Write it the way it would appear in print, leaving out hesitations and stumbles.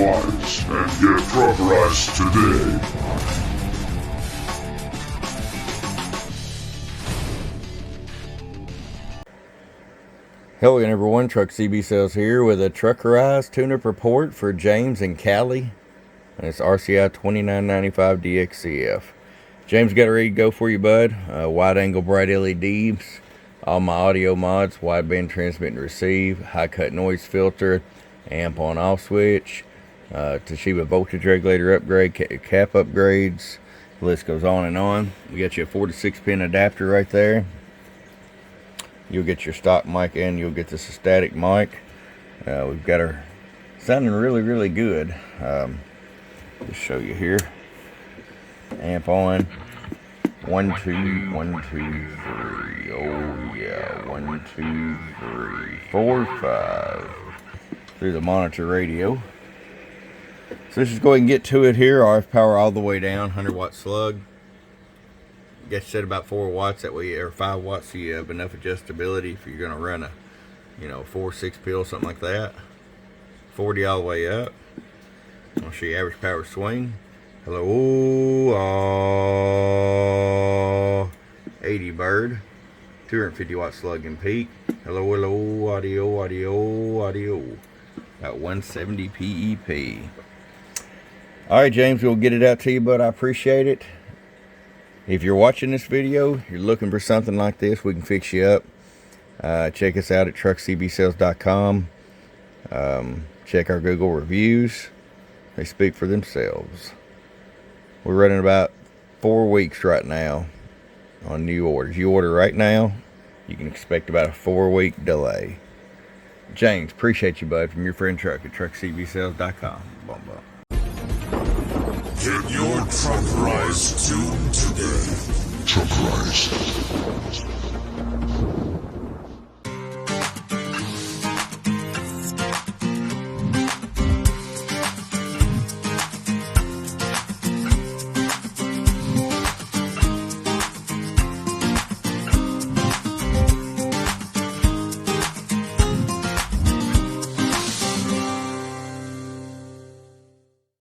supplies and get truckerized today. Hello again everyone, Truck CB Sales here with a Truckerized tune-up report for James and Callie. And it's RCI-2995DX CF. James got it ready to go for you, bud. Wide angle bright LEDs, all my audio mods, wideband transmit and receive, high cut noise filter, amp on off switch, Toshiba voltage regulator upgrade, cap upgrades, the list goes on and on. We got you a 4 to 6 pin adapter right there. You'll get your stock mic and you'll get this static mic. We've got her sounding really good. Just show you here. Amp on. 1 2 1 2 3. Oh yeah, 1 2 3 4 5 through the monitor radio. So let's just go ahead and get to it here. RF power all the way down, 100-watt slug. Get set about 4 watts, that way, or 5 watts, so you have enough adjustability if you're going to run a 4-6 pill, something like that. 40 all the way up. I'll show you average power swing. Hello, 80 bird, 250 watt slug and peak. Hello, audio, about 170 PEP. All right, James, we'll get it out to you, but I appreciate it. If you're watching this video, you're looking for something like this, we can fix you up. Check us out at truckcbsales.com. Check our Google reviews. They speak for themselves. We're running about 4 weeks right now on new orders. You order right now, you can expect about a 4-week delay. James, appreciate you, bud, from your friend Truck at truckcbsales.com. Bum, bum. Get your Truckerized tune today. Truckerized.